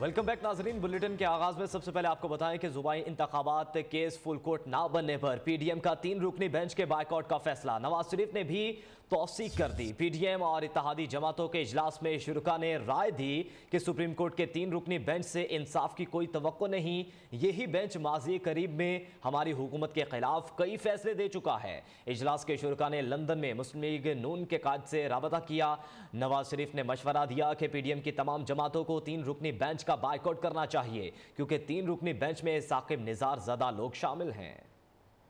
Welcome back नाजरीन। Bulletin के आगाज में सबसे पहले आपको बताएं कि ज़ुबाई इंतखाबात केस फुल कोर्ट ना बनने पर पीडीएम का 3 रुकनी बेंच के बायकॉट का फैसला। नवाज शरीफ ने भी तौसीक कर दी। पीडीएम और इत्तेहादी जमातों के इजलास में शुरा ने राय दी कि सुप्रीम कोर्ट के 3 रुकनी बेंच से इंसाफ की कोई तवक्को नहीं। यही बेंच माजी करीब में हमारी हुकूमत के खिलाफ कई फैसले दे चुका है। इजलास के शुरा ने लंदन में मुस्लिम लीग नून के कायद से राबता किया। नवाज शरीफ ने मशवरा दिया कि पीडीएम की तमाम जमातों को 3 रुकनी बेंच का बायकॉट करना चाहिए, क्योंकि 3 रुकनी बेंच में साकिब निज़ार ज़दा लोग शामिल हैं।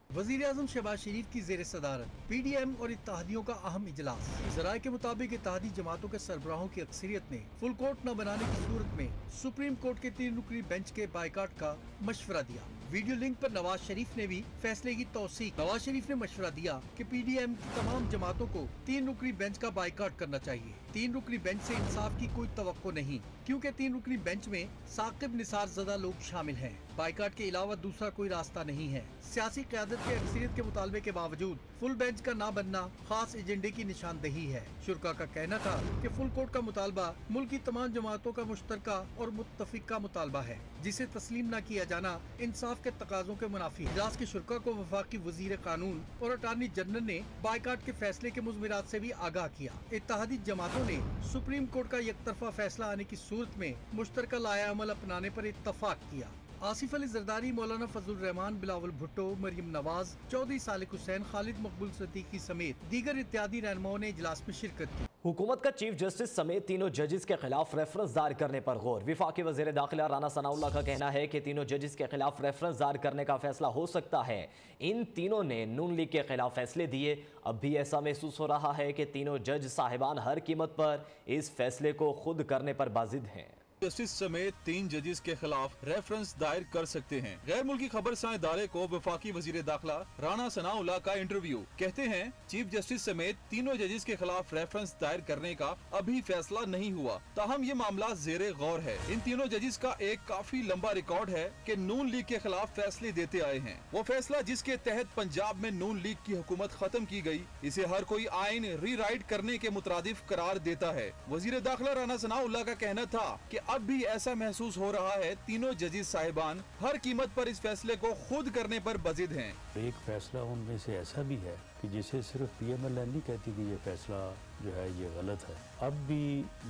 वज़ीर आज़म शहबाज शरीफ की ज़ेर सदारत पीडीएम और इत्तेहादियों का अहम इजलास। ज़राए के मुताबिक इत्तेहादी जमातों के सरबराहों की अक्सरियत ने फुल कोर्ट न बनाने की सूरत में सुप्रीम कोर्ट के 3 रुकनी बेंच के बायकॉट का मशवरा दिया। वीडियो लिंक पर नवाज शरीफ ने भी फैसले की तौसीक। नवाज शरीफ ने मशवरा दिया कि पीडीएम की तमाम जमातों को 3 रुकनी बेंच का बायकॉट करना चाहिए। 3 रुकनी बेंच से इंसाफ की कोई तवक्को नहीं, क्योंकि 3 रुकनी बेंच में साकिब निसार ज़दा लोग शामिल हैं। बायकॉट के अलावा दूसरा कोई रास्ता नहीं है। सियासी क़यादत के अक्सरियत के मुतालबे के बावजूद फुल बेंच का ना बनना खास एजेंडे की निशानदेही है। शुरा का कहना था कि फुल कोर्ट का मुतालबा मुल्क की तमाम जमातों का मुश्तरका और मुत्तफिका मुतालबा है, जिसे तस्लीम न किया जाना इंसाफ के तकाज़ों के मुनाफी। इजलास के शुरा को वफाकी वजीर कानून और अटार्नी जनरल ने बायकॉट के फैसले के मुज़मिरात से भी आगाह किया। इत्तेहादी जमातों ने सुप्रीम कोर्ट का यकतरफा फैसला आने की सूरत में मुश्तरका लाया अमल अपनाने पर इत्तफाक किया। आसिफ अली जरदारी, मौलाना फजल रहमान, बिलावल भुट्टो, मरियम नवाज, चौधरी सालिक हुसैन, खालिद मकबूल सिद्दीकी समेत दीगर इत्तेहादी रहनुमाओं ने इजलास में शिरकत की। हुकूमत का चीफ जस्टिस समेत तीनों जजेस के खिलाफ रेफरेंस दायर करने पर गौर। विफाकी वज़ीर दाखिला राना सनाउल्लाह का कहना है कि तीनों जजेस के खिलाफ रेफरेंस दायर करने का फैसला हो सकता है। इन तीनों ने नून लीग के खिलाफ फैसले दिए। अब भी ऐसा महसूस हो रहा है कि तीनों जज साहिबान हर कीमत पर इस फैसले को खुद करने पर बाजिद हैं। जस्टिस समेत 3 जजेस के खिलाफ रेफरेंस दायर कर सकते हैं। गैर मुल्की खबरसां इदारे को वफाकी वजीर दाखिला राना सनाउल्लाह का इंटरव्यू। कहते हैं चीफ जस्टिस समेत तीनों जजेस के खिलाफ रेफरेंस दायर करने का अभी फैसला नहीं हुआ, ताहम ये मामला जेरे गौर है। इन तीनों जजेस का एक काफी लंबा रिकॉर्ड है कि नून लीग के खिलाफ फैसले देते आए हैं। वो फैसला जिसके तहत पंजाब में नून लीग की हुकूमत खत्म की गई, इसे हर कोई आइन रीराइट करने के मुतरादिफ करार देता है। वजीर दाखिला राना सनाउल्लाह का कहना था कि अब भी ऐसा महसूस हो रहा है तीनों जजेस साहिबान हर कीमत पर इस फैसले को खुद करने पर बजिद हैं। एक फैसला उनमें से ऐसा भी है कि जिसे सिर्फ पीएमएल नहीं कहती कि ये फैसला जो है ये गलत है। अब भी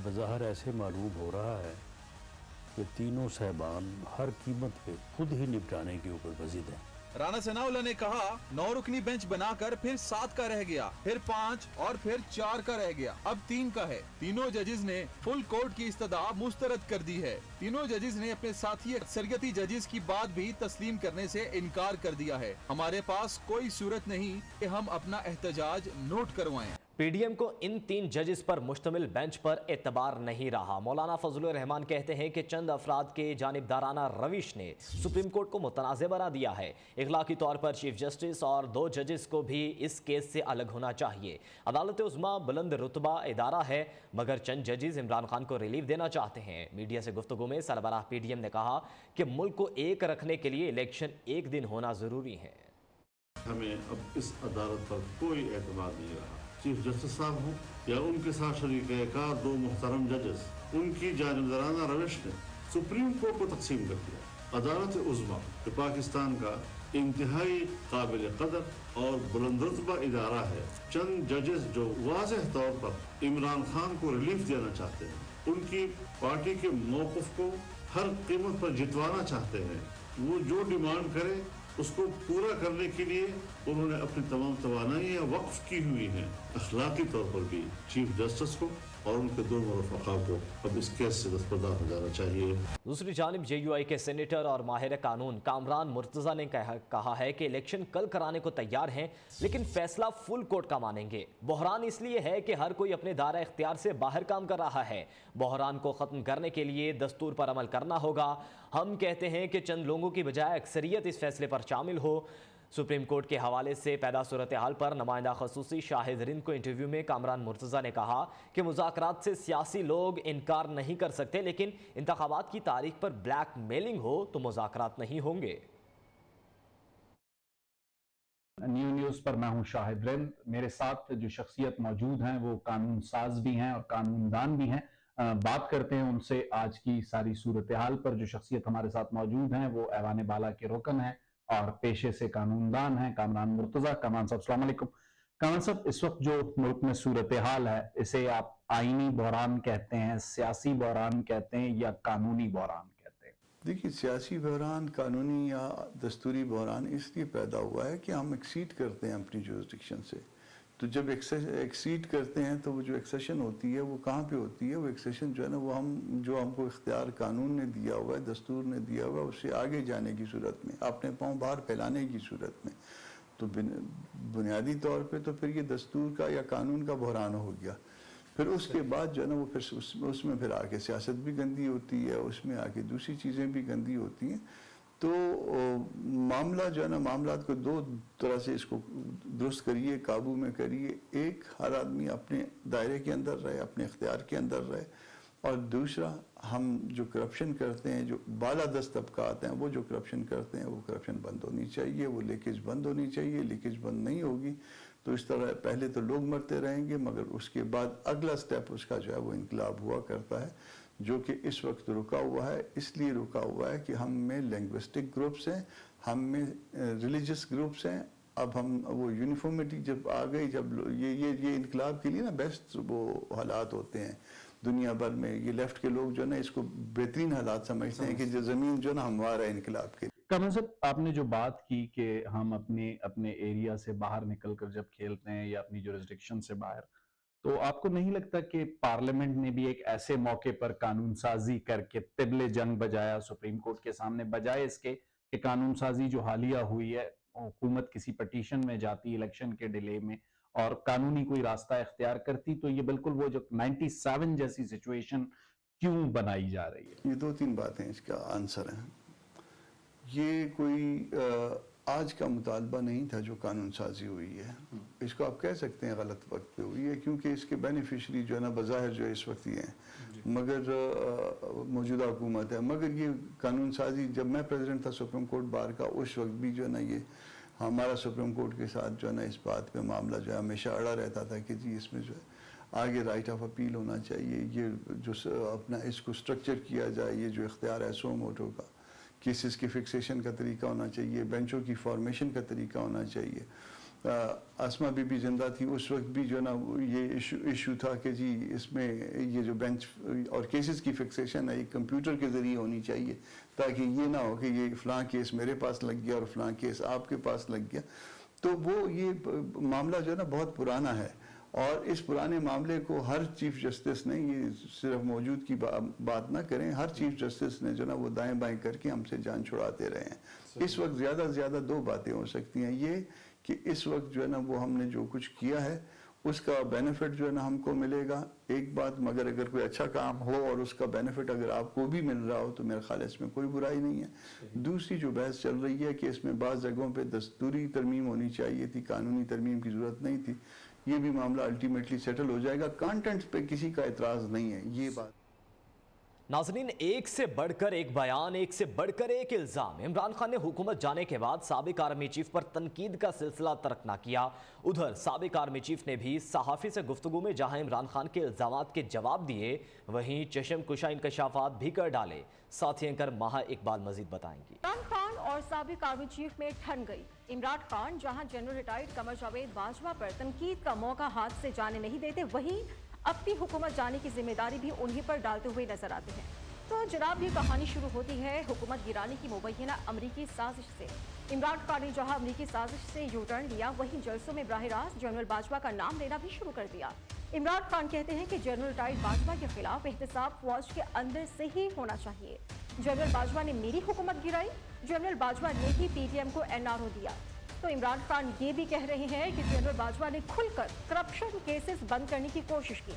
बज़ाहिर ऐसे मालूम हो रहा है कि तीनों साहिबान हर कीमत पे खुद ही निपटाने के ऊपर बजिद हैं। राना सनाउल्लाह ने कहा 9 रुकनी बेंच बनाकर फिर 7 का रह गया, फिर 5 और फिर 4 का रह गया, अब 3 का है। तीनों जजेस ने फुल कोर्ट की इस्तदा मुस्तरद कर दी है। तीनों जजेस ने अपने साथी अक्सरियती जजेस की बात भी तस्लीम करने से इनकार कर दिया है। हमारे पास कोई सूरत नहीं कि हम अपना एहतजाज नोट करवाएं। पीडीएम को इन 3 जजेस पर मुश्तमिल बेंच पर एतबार नहीं रहा। मौलाना फजल रहमान कहते हैं कि चंद अफराद के जानिबदाराना रविश ने सुप्रीम कोर्ट को मुतनाज़ बना दिया है। इखलाकी तौर पर चीफ जस्टिस और 2 जजेस को भी इस केस से अलग होना चाहिए। अदालत उज़्मा बुलंद रुतबा इदारा है, मगर चंद जजेस इमरान खान को रिलीफ देना चाहते हैं। मीडिया से गुफ्तगू में सरबराह पीडीएम ने कहा कि मुल्क को एक रखने के लिए इलेक्शन एक दिन होना ज़रूरी है। हमें अब इस अदालत पर कोई एतमाद नहीं रहा। चीफ जस्टिस साहब हों या उनके साथ शरीक कार 2 मुहतरम जजेस, उनकी जानिबदाराना रविश ने सुप्रीम कोर्ट को तकसीम कर दिया। अदालत उज़्मा जो पाकिस्तान का इंतहाई काबिल कदर और बुलंद रुतबा इदारा है, चंद जजेस जो वाज़ेह तौर पर इमरान खान को रिलीफ देना चाहते हैं, उनकी पार्टी के मौक़िफ़ को हर कीमत पर जितवाना चाहते हैं, वो जो डिमांड करे उसको पूरा करने के लिए उन्होंने अपनी तमाम तवानाइयाँ वक्फ की हुई हैं। अखलाकी तौर पर भी चीफ जस्टिस को और उनके 2 मुरफ़क़ा को अब इस केस से दस्तबरदार हो जाना चाहिए। दूसरी जानिब JUI के सेनेटर और माहिर कानून कामरान मुर्तज़ा ने कहा है कि इलेक्शन कल कराने को तैयार हैं, लेकिन फैसला फुल कोर्ट का मानेंगे। बहरान इसलिए है कि हर कोई अपने दायरा इख्तियार से बाहर काम कर रहा है। बहरान को ख़त्म करने के लिए दस्तूर पर अमल करना होगा। हम कहते हैं कि चंद लोगों की बजाय अक्सरियत इस फैसले पर शामिल हो। सुप्रीम कोर्ट के हवाले से पैदा सूरत हाल पर नुमाइंदा खसूसी शाहिद रिंद को इंटरव्यू में कामरान मुर्तज़ा ने कहा कि मुज़ाकरात से सियासी लोग इनकार नहीं कर सकते, लेकिन इंतखाबात की तारीख पर ब्लैक मेलिंग हो तो मुज़ाकरात नहीं होंगे। न्यूज़ पर मैं हूं शाहिद रिंद। मेरे साथ जो शख्सियत मौजूद हैं वो कानून साज भी हैं और कानूनदान भी हैं। बात करते हैं उनसे आज की सारी सूरत हाल पर। जो शख्सियत हमारे साथ मौजूद हैं वो ऐवान बाला के रुकन हैं और पेशे से कानूनदान हैं, कामरान मुर्तजा। कामरान साहब अस्सलाम वालेकुम। कामरान साहब, इस वक्त जो मुल्क में सूरत हाल है, इसे आप आईनी बहरान कहते हैं, सियासी बहरान कहते हैं या कानूनी बहरान कहते हैं? देखिए, सियासी बहरान, कानूनी या दस्तूरी बहरान इसलिए पैदा हुआ है कि हम एक्सीड करते हैं अपनी जुरिस्डिक्शन से। तो जब एक्सीड करते हैं तो वो जो एक्सेशन होती है वो कहाँ पे होती है? वो एक्सेशन जो है ना, वो जो हमको इख्तियार कानून ने दिया हुआ है, दस्तूर ने दिया हुआ है, उससे आगे जाने की सूरत में, अपने पाँव बाहर फैलाने की सूरत में। तो बुनियादी तौर पे तो फिर ये दस्तूर का या कानून का बहरान हो गया। फिर उसके बाद जो है ना वो फिर उसमें फिर आके सियासत भी गंदी होती है, उसमें आके दूसरी चीज़ें भी गंदी होती हैं। तो मामला जो है ना, मामलात को दो तरह से इसको दुरुस्त करिए, काबू में करिए। एक, हर आदमी अपने दायरे के अंदर रहे, अपने इख्तियार के अंदर रहे। और दूसरा, हम जो करप्शन करते हैं, जो बालादस्त तबकात हैं, वो जो करप्शन करते हैं, वो करप्शन बंद होनी चाहिए, वो लीकेज बंद होनी चाहिए। लीकेज बंद नहीं होगी तो इस तरह पहले तो लोग मरते रहेंगे, मगर उसके बाद अगला स्टेप उसका जो है वो इनकलाब हुआ करता है, जो कि इस वक्त रुका हुआ है। इसलिए रुका हुआ है कि हम में लिंग्विस्टिक ग्रुप्स हैं, हम में रिलीजियस ग्रुप्स हैं। अब हम वो यूनिफॉर्मिटी जब आ गई, जब ये इनकलाब के लिए ना बेस्ट वो हालात होते हैं दुनिया भर में। ये लेफ्ट के लोग जो है ना इसको बेहतरीन हालात समझते हैं कि जो ज़मीन जो ना हमारा इनकलाब के लिए। कामरान साहब, आपने जो बात की कि हम अपने एरिया से बाहर निकलकर जब खेलते हैं या अपनी जुरिस्डिक्शन से बाहर, तो आपको नहीं लगता कि पार्लियामेंट ने भी एक ऐसे मौके पर कानून साजी करके तिबले जंग बजाया सुप्रीम कोर्ट के सामने, बजाय इसके कि कानून साजी जो हालिया हुई है, हुकूमत किसी पटिशन में जाती इलेक्शन के डिले में और कानूनी कोई रास्ता इख्तियार करती, तो ये बिल्कुल वो जो 97 जैसी सिचुएशन क्यों बनाई जा रही है? ये दो तीन बातें इसका आंसर है। ये कोई आज का मुतालबा नहीं था जो कानून साजी हुई है। इसको आप कह सकते हैं गलत वक्त पे हुई है, क्योंकि इसके बेनिफिशरी जो है ना बज़ाहिर जो है इस वक्त ही हैं, मगर मौजूदा हुकूमत है। मगर ये कानून साजी, जब मैं प्रेसिडेंट था सुप्रीम कोर्ट बार का, उस वक्त भी जो है ना ये हमारा सुप्रीम कोर्ट के साथ जो है ना इस बात पे मामला जो है हमेशा अड़ा रहता था कि जी इसमें जो है आगे राइट ऑफ अपील होना चाहिए, ये जो अपना इसको स्ट्रक्चर किया जाए, ये जो इख्तियार है सो मोटो का, केसेस की फिक्सेशन का तरीका होना चाहिए, बेंचों की फॉर्मेशन का तरीका होना चाहिए। आसमा बीबी जिंदा थी उस वक्त भी जो है ना ये इशू था कि जी इसमें ये जो बेंच और केसेस की फिक्सेशन है ये कंप्यूटर के ज़रिए होनी चाहिए, ताकि ये ना हो कि ये फ़लाँ केस मेरे पास लग गया और फ़लाँ केस आपके पास लग गया। तो वो ये मामला जो है ना बहुत पुराना है, और इस पुराने मामले को हर चीफ जस्टिस ने, ये सिर्फ मौजूद की बात ना करें, हर चीफ जस्टिस ने जो ना वो दाएं बाएं करके हमसे जान छुड़ाते रहे हैं। इस वक्त ज़्यादा से ज़्यादा दो बातें हो सकती हैं, ये कि इस वक्त जो है ना वो हमने जो कुछ किया है उसका बेनिफिट जो है ना हमको मिलेगा, एक बात। मगर अगर कोई अच्छा काम हो और उसका बेनिफिट अगर आपको भी मिल रहा हो तो मेरे ख्याल इसमें कोई बुराई नहीं है। दूसरी जो बहस चल रही है कि इसमें बाज़ जगहों पे दस्तूरी तरमीम होनी चाहिए थी, कानूनी तरमीम की ज़रूरत नहीं थी, ये भी मामला अल्टीमेटली सेटल हो जाएगा। कंटेंट पे किसी का एतराज़ नहीं है, ये बात। नाज़रीन, एक से बढ़कर एक बयान, एक से बढ़कर एक इल्ज़ाम। इमरान खान ने हुकूमत जाने के बाद साबिक आर्मी चीफ पर तनकीद का सिलसिला तर्क न किया। उधर साबिक आर्मी चीफ ने भी सहाफ़ी से गुफ्तगू में जहां इमरान खान के इल्ज़ामात के जवाब दिए, वहीं चशम कुशा इंकशाफात भी कर डाले। साथी एंकर माहा इकबाल मजीद बताएंगी। इमरान खान और साबिक आर्मी चीफ में ठन गई। इमरान खान जहां जनरल रिटायर्ड कमर जावेद बाजवा पर तनकीद का मौका हाथ से जाने नहीं देते, वहीं अपनी हुकूमत जाने की जिम्मेदारी भी उन्हीं पर डालते हुए नजर आते हैं। तो जनाब, ये कहानी शुरू होती है हुकूमत गिराने की मुबैना अमरीकी साजिश से। इमरान खान ने जहां अमरीकी साजिश से यू टर्न लिया, वहीं जलसों में बराह रास्त जनरल बाजवा का नाम लेना भी शुरू कर दिया। इमरान खान कहते हैं कि जनरल रिटायर्ड बाजवा के खिलाफ एहतसाब फौज के अंदर से ही होना चाहिए। जनरल बाजवा ने मेरी हुकूमत गिराई, जनरल बाजवा ने ही PTM को NRO दिया। तो इमरान खान ये भी कह रहे हैं कि जनरल बाजवा ने खुलकर करप्शन केसेस बंद करने की कोशिश की।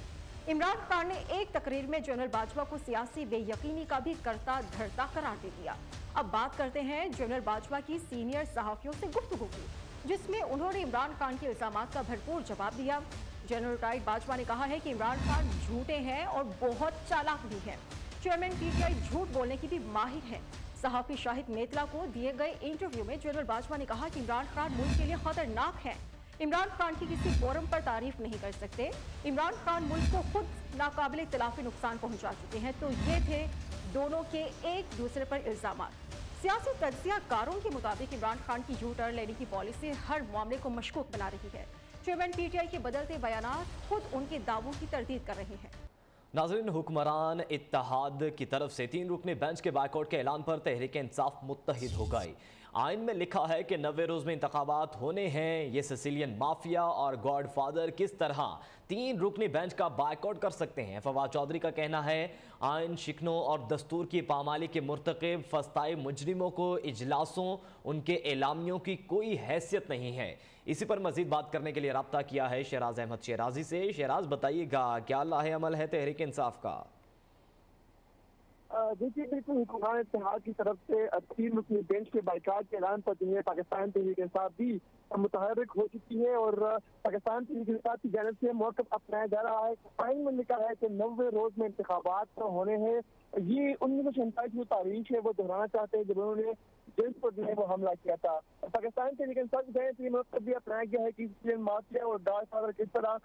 इमरान खान ने एक तकरीर में जनरल बाजवा को सियासी बेयकीनी का भी करता धरता करार दे दिया। अब बात करते हैं जनरल बाजवा की सीनियर सहाफियों से गुफ्तगू की, जिसमें उन्होंने इमरान खान के इल्जामात का भरपूर जवाब दिया। जनरल रिटायर्ड बाजवा ने कहा है कि इमरान खान झूठे हैं और बहुत चालाक भी हैं। चेयरमैन PTI झूठ बोलने की भी माहिर है। सहाफी शाहिद मेतला को दिए गए इंटरव्यू में जनरल बाजवा ने कहा कि इमरान खान मुल्क के लिए खतरनाक है। इमरान खान की किसी फोरम पर तारीफ नहीं कर सकते। इमरान खान मुल्क को खुद नाकाबिल इख्तिलाफी नुकसान पहुंचा चुके हैं। तो ये थे दोनों के एक दूसरे पर इल्जाम। सियासी तज्जियाकारों के मुताबिक इमरान खान की यू टर्न लेने की पॉलिसी हर मामले को मशकूक बना रही है। चेयरमैन पीटीआई के बदलते बयानात खुद उनके दावों की तरदीद कर रहे हैं। नाज़रीन, हुक्मरान इत्तेहाद की तरफ से 3 रुकनी बेंच के बायकॉट के ऐलान पर तहरीक इंसाफ मुत्तहिद हो गई। आइन में लिखा है कि 90 रोज में इंतखाबात होने हैं। ये सिसिलियन माफिया और गॉड फादर किस तरह 3 रुकनी बेंच का बायकॉट कर सकते हैं। फवाद चौधरी का कहना है आइन शिकनों और दस्तूर की पामाली के मुर्तकिब फस्ताई मुजरिमों को इजलासों उनके एलामियों की कोई हैसियत नहीं है। इसी पर मजीद बात करने के लिए रब्ता किया है शहराज अहमद शहराजी से। शहराज, बताइएगा क्या लाहे अमल है तहरीक इंसाफ का? देखिए, बिल्कुल हुक्मरान इत्तेहाद की तरफ से 3 रुकनी बेंच के बाइकाट के ऐलान पर जो है पाकिस्तान तहरीक इंसाफ भी मुतहर्रिक हो चुकी है और पाकिस्तान तहरीक इंसाफ की जानिब से मौक़िफ़ अपनाया जा रहा है। आइन में लिखा है कि 90 रोज में इंतखाबात होने हैं। ये 1947 की तारीख है वो दोहराना चाहते हैं जब उन्होंने जेम्स पर जो है वो हमला किया था। पाकिस्तान तहरीक इंसाफ की जानिब से मौक़िफ़ भी अपनाया गया है कि सिसिलियन माफिया और गॉड फादर किस तरह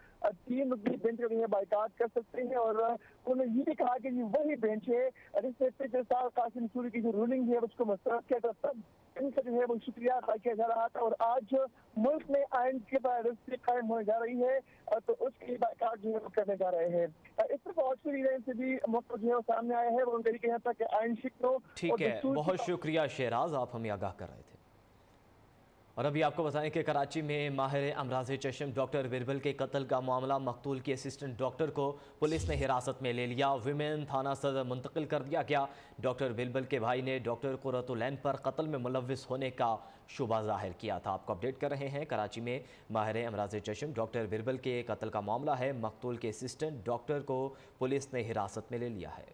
3 रुकनी बेंच का बाइकाट कर सकते हैं। और उन्होंने ये भी कहा कि ये वही बेंच है जिससे पिछले साल कासिम सूरी की जो रूलिंग है उसको मुस्तरद किया था, तब इनका जो है वो शुक्रिया अदा किया जा रहा था। और आज मुल्क में आइन की पायरेसी कायम होने जा रही है तो उसकी बाइकाट जो है वो करने जा रहे हैं। इस तरफ ऑस्ट्रेलिया से भी मौका जो है वो सामने आया है। वो उनका कहना था कि आइन शिकनों ठीक है, बहुत शुक्रिया शहराज, आप हमें आगाह कर रहे थे। और अभी आपको बताएं कि कराची में माहिर अमराज चश्म डॉक्टर बिरबल के कत्ल का मामला मकतूल की असिस्टेंट डॉक्टर को पुलिस ने हिरासत में ले लिया। विमेन थाना सदर मुंतकिल कर दिया गया। डॉक्टर बिरबल के भाई ने डॉक्टर कुर्रतुलैन पर कत्ल में मुलव्विस होने का शुबा जाहिर किया था। आपको अपडेट कर रहे हैं, कराची में माहिर अमराज चश्म डॉक्टर बिरबल के कत्ल का मामला है। मकतूल के असिस्टेंट डॉक्टर को पुलिस ने हिरासत में ले लिया है।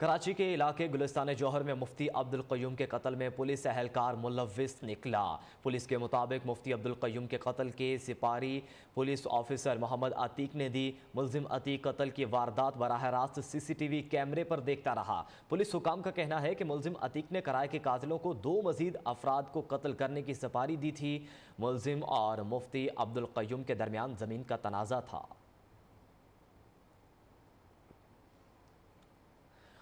कराची के इलाके गुलिस्तान जौहर में मुफ्ती अब्दुल क़य्यूम के कत्ल में पुलिस एहलकार मुलव्विस निकला। पुलिस के मुताबिक मुफ्ती अब्दुल क़य्यूम के कत्ल के सिपारी पुलिस ऑफिसर मोहम्मद अतीक ने दी। मुलजिम अतीक कत्ल की वारदात बराह रास्त CCTV कैमरे पर देखता रहा। पुलिस हुकाम का कहना है कि मुलजिम अतीक ने कराए के कातिलों को 2 मजीद अफराद को कत्ल करने की सिपारी दी थी। मुलजिम और मुफ्ती अब्दुल क़य्यूम के दरमियान ज़मीन का तनाज़ा था।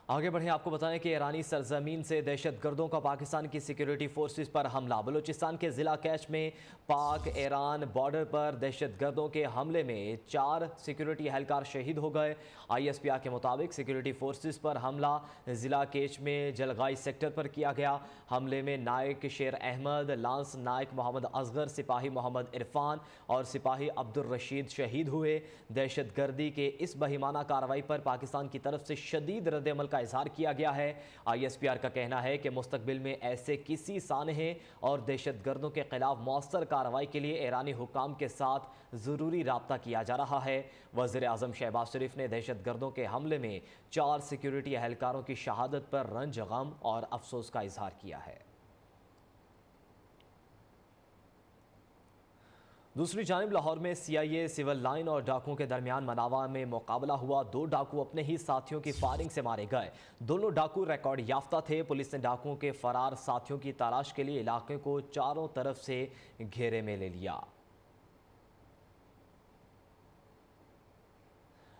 आगे बढ़ें, आपको बताएं कि ईरानी सरजमीन से दहशतगर्दों का पाकिस्तान की सिक्योरिटी फोर्सेस पर हमला। बलूचिस्तान के ज़िला कैच में पाक ईरान बॉर्डर पर दहशतगर्दों के हमले में 4 सिक्योरिटी एहलकार शहीद हो गए। ISPR के मुताबिक सिक्योरिटी फोर्सेस पर हमला ज़िला कैच में जलगाई सेक्टर पर किया गया। हमले में नायक शेर अहमद, लांस नायक मोहम्मद असगर, सिपाही मोहम्मद इरफान और सिपाही अब्दुल रशीद शहीद हुए। दहशतगर्दी के इस बहिमाना कार्रवाई पर पाकिस्तान की तरफ से शदीद रद्द-ए-अमल का इजहार किया गया है। ISPR का कहना है कि मुस्तकबिल में ऐसे किसी सानहे और दहशतगर्दों के खिलाफ मौसर कार्रवाई के लिए ईरानी हुकाम के साथ ज़रूरी राब्ता किया जा रहा है। वज़ीर आज़म शहबाज शरीफ ने दहशतगर्दों के हमले में 4 सिक्योरिटी एहलकारों की शहादत पर रंज, गम और अफसोस का इजहार किया है। दूसरी जानिब लाहौर में CIA, सिविल लाइन और डाकुओं के दरमियान मनावा में मुकाबला हुआ। 2 डाकू अपने ही साथियों की फायरिंग से मारे गए। दोनों डाकू रिकॉर्ड याफ्ता थे। पुलिस ने डाकुओं के फरार साथियों की तलाश के लिए इलाके को चारों तरफ से घेरे में ले लिया।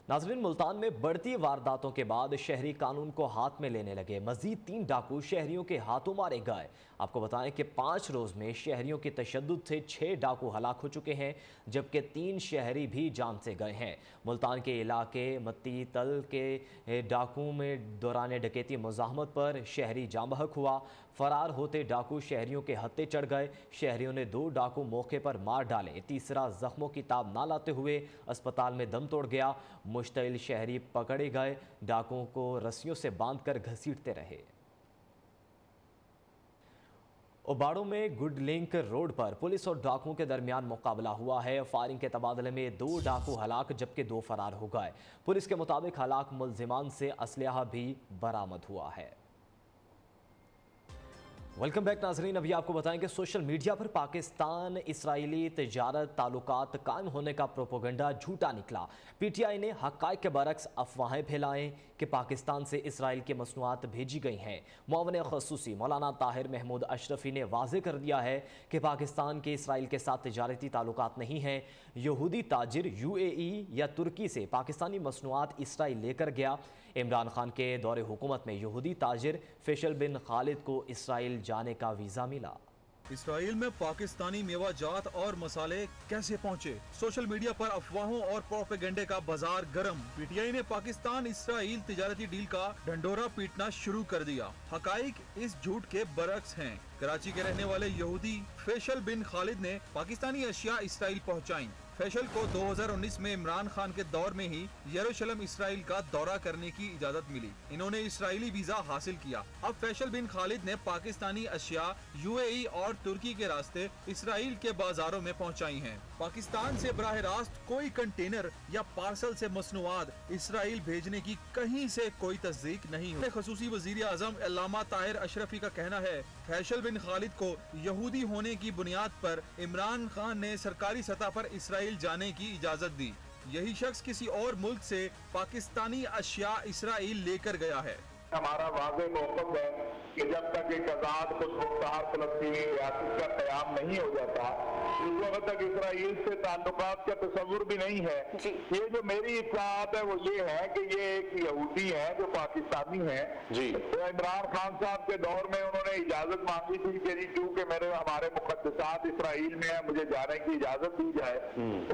नाज़रीन, मुल्तान में बढ़ती वारदातों के बाद शहरी कानून को हाथ में लेने लगे। मजीद 3 डाकू शहरियों के हाथों मारे गए। आपको बताएं कि 5 रोज में शहरियों की तशद्दुद से 6 डाकू हलाक हो चुके हैं, जबकि 3 शहरी भी जान से गए हैं। मुल्तान के इलाके मत्ती तल के डाकू में दौरान डकैती मुज़ाहमत पर शहरी जाम बहक हुआ। फरार होते डाकू शहरियों के हत्थे चढ़ गए। शहरियों ने 2 डाकू मौके पर मार डाले। तीसरा जख्मों की ताब ना लाते हुए अस्पताल में दम तोड़ गया। मुश्तिल शहरी पकड़े गए। डाकुओं को रस्सियों से बांधकर घसीटते रहे। उबाड़ों में गुड लिंक रोड पर पुलिस और डाकुओं के दरमियान मुकाबला हुआ है। फायरिंग के तबादले में 2 डाकू हलाक जबकि 2 फरार हो गए। पुलिस के मुताबिक हलाक मुलजिमान से असलहा भी बरामद हुआ है। वेलकम बैक नाजरीन। अभी आपको बताएं कि सोशल मीडिया पर पाकिस्तान इसराइली तिजारत ताल्लुकात कायम होने का प्रोपोगंडा झूठा निकला। पीटीआई ने हक़ाइक़ के बरक्स अफवाहें फैलाएं कि पाकिस्तान से इसराइल की मसनूआत भेजी गई हैं। मुआविन ख़ुसूसी मौलाना ताहिर महमूद अशरफी ने वाज़ेह कर दिया है कि पाकिस्तान के इसराइल के साथ तिजारती ताल्लुकात नहीं हैं। यहूदी ताजिर यूएई या तुर्की से पाकिस्तानी मसनूआत इसराइल लेकर गया। इमरान खान के दौरे हुकूमत में यहूदी ताजिर फैसल बिन खालिद को इसराइल जाने का वीज़ा मिला। इसराइल में पाकिस्तानी मेवाजात और मसाले कैसे पहुंचे? सोशल मीडिया पर अफवाहों और प्रोपेगेंडे का बाजार गर्म। पीटीआई ने पाकिस्तान इसराइल तिजारती डील का ढंढोरा पीटना शुरू कर दिया। हकाइक इस झूठ के बरक्स हैं। कराची के रहने वाले यहूदी फैसल बिन खालिद ने पाकिस्तानी अशिया इसराइल पहुंचाई। फैसल को 2019 में इमरान खान के दौर में ही यरूशलेम इसराइल का दौरा करने की इजाजत मिली। इन्होंने इसराइली वीजा हासिल किया। अब फैसल बिन खालिद ने पाकिस्तानी अशिया यूएई और तुर्की के रास्ते इसराइल के बाजारों में पहुंचाई हैं। पाकिस्तान से बराह रास्त कोई कंटेनर या पार्सल से मसनूआत इसराइल भेजने की कहीं से कोई तस्दीक नहीं हुई। ख़ुसूसी वज़ीर आज़म अल्लामा ताहिर अशरफी का कहना है फैसल बिन खालिद को यहूदी होने की बुनियाद पर इमरान खान ने सरकारी सतह पर इसराइल जाने की इजाजत दी। यही शख्स किसी और मुल्क से पाकिस्तानी अशिया इसराइल लेकर गया है। हमारा वाज़ेह मौक़िफ़ है कि जब तक एक आज़ाद खुदमुख्तार फ़लस्तीनी रियासत का क़याम नहीं हो जाता उस वक्त तक इसराइल से ताल्लुकात का तस्वुर भी नहीं है। ये जो मेरी इत्तलात है वो ये है कि ये एक यहूदी है जो पाकिस्तानी है। तो इमरान खान साहब के दौर में उन्होंने इजाज़त मांगी थी कि क्योंकि हमारे मुक़द्दसात इसराइल में है, मुझे जाने की इजाज़त दी जाए।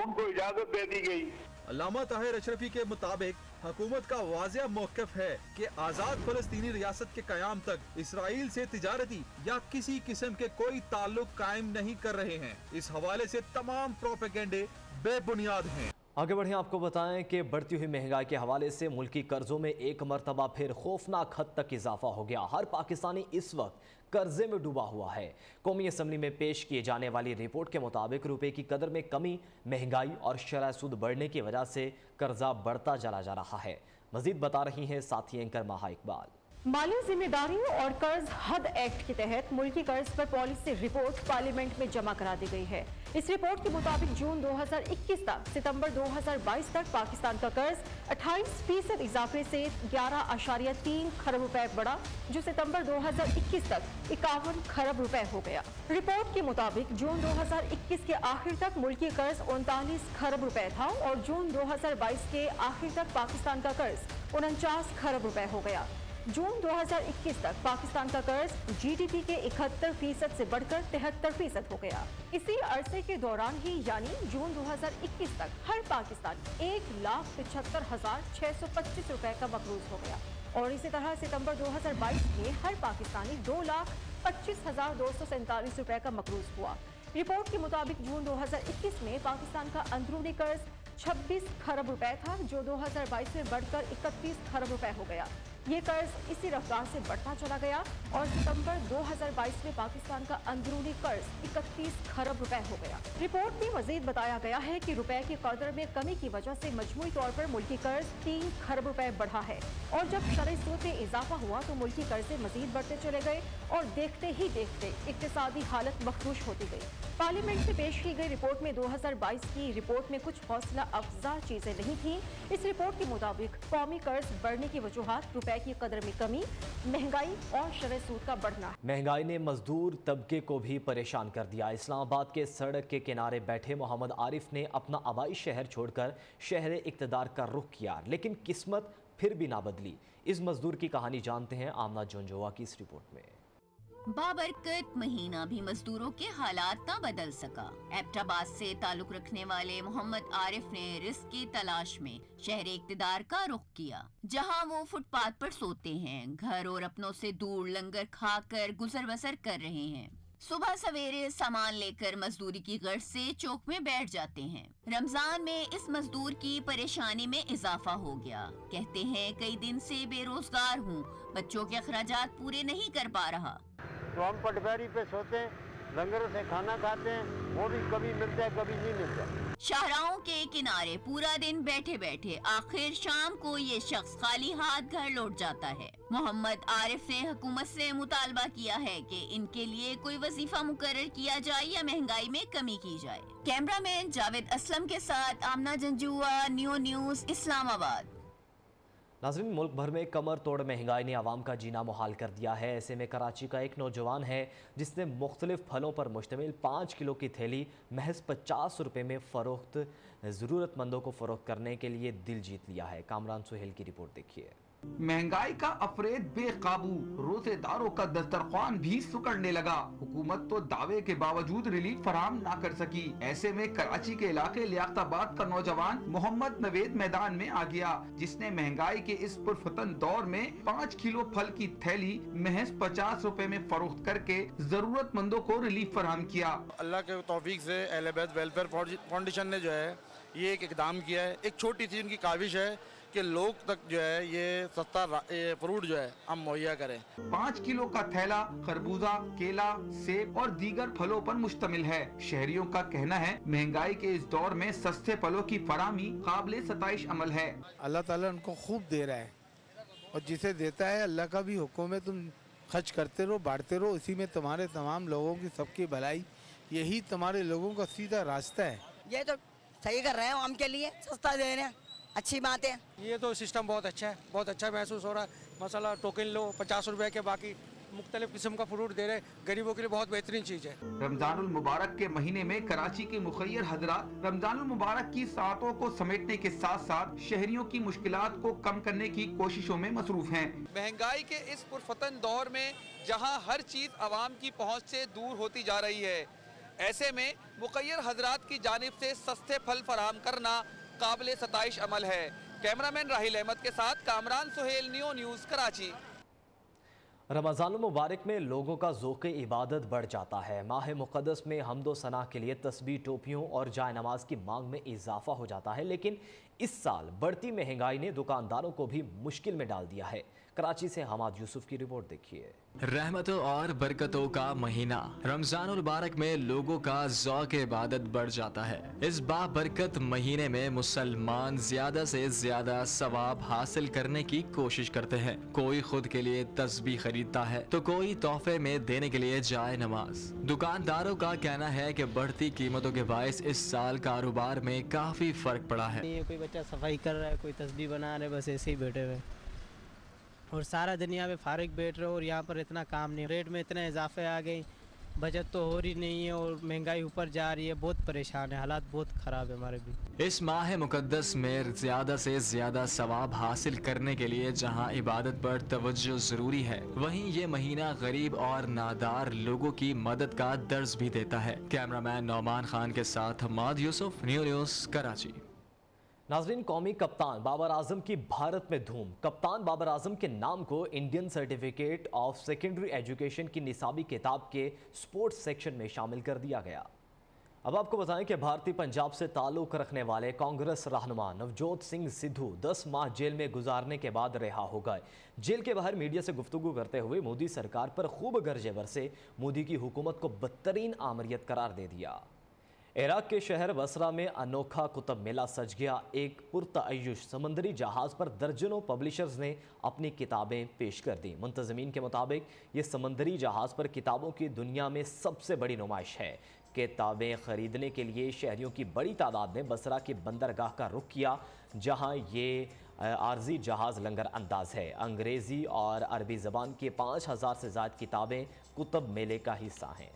उनको इजाज़त दे दी गई। अल्लामा ताहिर अशरफी के मुताबिक हुकूमत का वाज़ेह मौक़िफ़ है कि आज़ाद फ़लस्तीनी रियासत के क़याम तक इसराइल से तिजारती या किसी किस्म के कोई ताल्लुक कायम नहीं कर रहे हैं। इस हवाले से तमाम प्रोपेगेंडे बेबुनियाद हैं। आगे बढ़ें, आपको बताएं कि बढ़ती हुई महंगाई के हवाले से मुल्की कर्जों में एक मरतबा फिर खौफनाक हद तक इजाफा हो गया। हर पाकिस्तानी इस वक्त कर्जे में डूबा हुआ है। कौमी असम्बली में पेश किए जाने वाली रिपोर्ट के मुताबिक रुपए की कदर में कमी, महंगाई और शरह सूद बढ़ने की वजह से कर्जा बढ़ता चला जा रहा है। मजीद बता रही हैं साथी एंकर माहा इकबाल। माली जिम्मेदारी और कर्ज हद एक्ट के तहत मुल्की कर्ज पर पॉलिसी रिपोर्ट पार्लियामेंट में जमा करा दी गई है। इस रिपोर्ट के मुताबिक जून 2021 तक सितंबर 2022 तक पाकिस्तान का कर्ज 28% इजाफे से 11.3 खरब रुपए बढ़ा, जो सितंबर 2021 तक 51 खरब रुपए हो गया। रिपोर्ट के मुताबिक जून 2021 के आखिर तक मुल्की कर्ज 39 खरब रुपए था और जून 2022 के आखिर तक पाकिस्तान का कर्ज 49 खरब रुपए हो गया। जून 2021 तक पाकिस्तान का कर्ज जीडीपी के 71% से बढ़कर 73% हो गया। इसी अरसे के दौरान ही यानी जून 2021 तक हर पाकिस्तानी 1,75,625 रुपए का मकरूज हो गया और इसी तरह सितंबर 2022 में हर पाकिस्तानी 2,25,247 रुपए का मकरूज हुआ। रिपोर्ट के मुताबिक जून 2021 में पाकिस्तान का अंदरूनी कर्ज 26 खरब रुपए था, जो 2022 में बढ़कर 31 खरब रुपए हो गया। ये कर्ज इसी रफ्तार से बढ़ता चला गया और सितंबर 2022 में पाकिस्तान का अंदरूनी कर्ज 31 खरब रुपए हो गया। रिपोर्ट में मजीद बताया गया है कि रुपए की कदर में कमी की वजह से मजमूई तौर पर मुल्की कर्ज 3 खरब रुपए बढ़ा है और जब शरह सूद में इजाफा हुआ तो मुल्की कर्जे मजीद बढ़ते चले गए और देखते ही देखते इक्तिसादी हालत मखदूश होती गई। पार्लियामेंट में पेश की गई रिपोर्ट में 2022 की रिपोर्ट में कुछ हौसला अफजा चीजें नहीं थी। इस रिपोर्ट के मुताबिक कौमी कर्ज बढ़ने की वजूहात रुपए की कदर में कमी, महंगाई और शरह सूद का बढ़ना। महंगाई ने मजदूर तबके को भी परेशान कर दिया। इस्लामाबाद के सड़क के किनारे बैठे मोहम्मद आरिफ ने अपना आबाई शहर छोड़कर शहर इक़्तिदार का रुख किया, लेकिन किस्मत फिर भी ना बदली। इस मजदूर की कहानी जानते हैं आमना जोंजोवा की इस रिपोर्ट में। बाबरकत महीना भी मजदूरों के हालात न बदल सका। एबटाबाद से ताल्लुक रखने वाले मोहम्मद आरिफ ने रिस्क की तलाश में शहर इक़्तिदार का रुख किया, जहां वो फुटपाथ पर सोते हैं, घर और अपनों से दूर लंगर खाकर गुजर बसर कर रहे हैं। सुबह सवेरे सामान लेकर मजदूरी की गर्ज से चौक में बैठ जाते हैं। रमजान में इस मजदूर की परेशानी में इजाफा हो गया। कहते हैं कई दिन से बेरोजगार हूँ, बच्चों के अखराजात पूरे नहीं कर पा रहा। तो हम पटवारी पे सोते हैं, लंगरों से खाना खाते हैं, वो भी कभी मिलता है कभी नहीं मिलता। शाहराहों के किनारे पूरा दिन बैठे बैठे आखिर शाम को ये शख्स खाली हाथ घर लौट जाता है। मोहम्मद आरिफ ने हुकूमत से मुतालबा किया है कि इनके लिए कोई वजीफा मुकर्रर किया जाए या महंगाई में कमी की जाए। कैमरामैन जावेद असलम के साथ आमना जंजुआ, न्यू न्यूज़, इस्लामाबाद। नाज़रीन, मुल्क भर में कमर तोड़ महंगाई ने आवाम का जीना मुहाल कर दिया है। ऐसे में कराची का एक नौजवान है जिसने मुख्तलिफ फलों पर मुश्तमिल 5 किलो की थैली महज 50 रुपये में फ़रोख्त ज़रूरतमंदों को फ़रोख्त करने के लिए दिल जीत लिया है। कामरान सुहेल की रिपोर्ट देखिए। महंगाई का अफरेद बेकाबू, रोजेदारों का दस्तरख्वान भी सुकड़ने लगा। हुकूमत तो दावे के बावजूद रिलीफ फराहम ना कर सकी। ऐसे में कराची के इलाके लियाकताबाद का नौजवान मोहम्मद नवेद मैदान में आ गया, जिसने महंगाई के इस पुरफतन दौर में 5 किलो फल की थैली महज 50 रुपए में फरोख्त करके जरूरतमंदों को रिलीफ फराहम किया। अल्लाह के तौफीक से अहले बैत वेलफेयर फाउंडेशन ने जो है ये एक इकदाम किया है। एक छोटी सी उनकी काविश है कि लोग तक जो है ये सस्ता फ्रूट जो है हम मुहैया करें। 5 किलो का थैला खरबूजा, केला, सेब और दीगर फलों पर मुश्तमिल है। शहरियों का कहना है महंगाई के इस दौर में सस्ते फलों की फराहमी काबिले सताइश अमल है। अल्लाह ताला उनको खूब दे रहा है और जिसे देता है अल्लाह का भी हुक्म है, तुम खर्च करते रहो, बांटते रहो, इसी में तुम्हारे तमाम लोगों की सबकी भलाई, यही तुम्हारे लोगों का सीधा रास्ता है। ये तो सही कर रहे हैं, हम के लिए सस्ता दे रहे हैं, अच्छी बात है। ये तो सिस्टम बहुत अच्छा है, बहुत अच्छा महसूस हो रहा है। मसाला टोकन लो 50 रुपए के, बाकी मुख्तलिफ किस्म का फ्रूट दे रहे, गरीबों के लिए बहुत बेहतरीन चीज़ है। रमजानुल मुबारक के महीने में कराची के मुखय्यर हजरात रमजानुल मुबारक की सातों को समेटने के साथ साथ शहरियों की मुश्किलात को कम करने की कोशिशों में मसरूफ हैं। महंगाई के इस पुरफतन दौर में जहां हर चीज़ आवाम की पहुंच से दूर होती जा रही है, ऐसे में मुखय्यर हजरात की जानिब से सस्ते फल फराहम करना काबिले सताइश अमल है। कैमरामैन राहिल अहमद के साथ कामरान सुहेल, न्यू न्यूज़, कराची। रमज़ानुल मुबारक में लोगों का ज़ौक़ इबादत बढ़ जाता है। माह मुक़द्दस में हम्दो सना के लिए तस्बीह, टोपियों और जाय नमाज की मांग में इजाफा हो जाता है, लेकिन इस साल बढ़ती महंगाई ने दुकानदारों को भी मुश्किल में डाल दिया है। कराची से हमाद यूसुफ की रिपोर्ट देखिए। रहमतों और बरकतों का महीना रमजानुल मुबारक में लोगों का ज़ौक़ इबादत बढ़ जाता है। इस बाबरकत महीने में मुसलमान ज्यादा से ज्यादा सवाब हासिल करने की कोशिश करते हैं। कोई खुद के लिए तस्बीह खरीदता है तो कोई तोहफे में देने के लिए जाए नमाज। दुकानदारों का कहना है कि बढ़ती कीमतों के बायस इस साल कारोबार में काफी फर्क पड़ा है। कोई बच्चा सफाई कर रहा है, कोई तस्बीह बना रहे, बस ऐसे ही बैठे हुए और सारा दिन यहाँ पे फारिग बैठ रहे हो और यहाँ पर इतना काम नहीं, रेट में इतने इजाफे आ गए, बचत तो हो रही नहीं है और महंगाई ऊपर जा रही है। बहुत परेशान है, हालात बहुत ख़राब है हमारे भी। इस माह मुकद्दस में ज़्यादा से ज़्यादा सवाब हासिल करने के लिए जहां इबादत पर तवज्जो ज़रूरी है, वहीं ये महीना गरीब और नादार लोगों की मदद का दर्ज भी देता है। कैमरामैन नौमान खान के साथ हमाद यूसुफ, न्यू न्यूज़, कराची। नाज़रीन, कौमी कप्तान बाबर आजम की भारत में धूम। कप्तान बाबर आजम के नाम को Indian certificate of secondary education की निसाबी किताब के स्पोर्ट्स सेक्शन में शामिल कर दिया गया। अब आपको बताएं कि भारतीय पंजाब से ताल्लुक़ रखने वाले कांग्रेस रहनुमा नवजोत सिंह सिद्धू 10 माह जेल में गुजारने के बाद रिहा हो गए। जेल के बाहर मीडिया से गुफ्तगू करते हुए मोदी सरकार पर खूब गरजे बरसे, मोदी की हुकूमत को बदतरीन आमरियत करार दे दिया। इराक के शहर बसरा में अनोखा कुतुब मेला सज गया। एक पुरतअय्युश समंदरी जहाज़ पर दर्जनों पब्लिशर्स ने अपनी किताबें पेश कर दी। मुंतज़मीन के मुताबिक ये समंदरी जहाज़ पर किताबों की दुनिया में सबसे बड़ी नुमाइश है। किताबें ख़रीदने के लिए शहरियों की बड़ी तादाद ने बसरा की बंदरगाह का रुख किया, जहाँ ये आर्जी जहाज़ लंगर अंदाज है। अंग्रेज़ी और अरबी ज़बान की 5000 से ज़्यादा किताबें कुतुब मेले का हिस्सा हैं।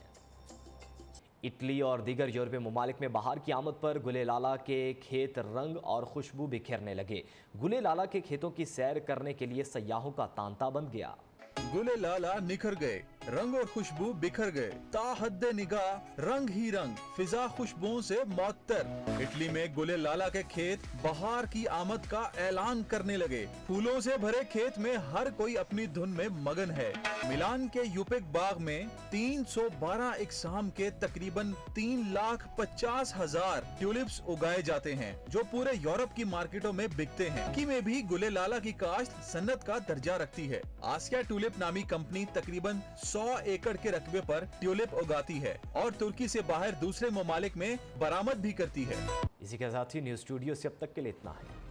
इटली और दीगर यूरोपीय ममालिक में बहार की आमद पर गुले लाला के खेत रंग और खुशबू बिखेरने लगे। गुले लाला के खेतों की सैर करने के लिए सयाहों का तांता बन गया। गुले लाला निखर गए, रंग और खुशबू बिखर गए, ताहद्दे निगाह रंग ही रंग, फिजा खुशबुओं से मुअत्तर। इटली में गुले लाला के खेत बहार की आमद का ऐलान करने लगे। फूलों से भरे खेत में हर कोई अपनी धुन में मगन है। मिलान के यूपिक बाग में 312 इकसाम के तकरीबन 3,50,000 ट्यूलिप्स उगाए जाते हैं, जो पूरे यूरोप की मार्केटों में बिकते हैं। की में भी गुले लाला की काश्त सन्नत का दर्जा रखती है। आसिया ट्यूलिप नामी कंपनी तकरीबन 100 100 एकड़ के रकबे पर ट्यूलिप उगाती है और तुर्की से बाहर दूसरे ममालिक में बरामद भी करती है। इसी के साथ ही न्यूज स्टूडियो से अब तक के लिए इतना है।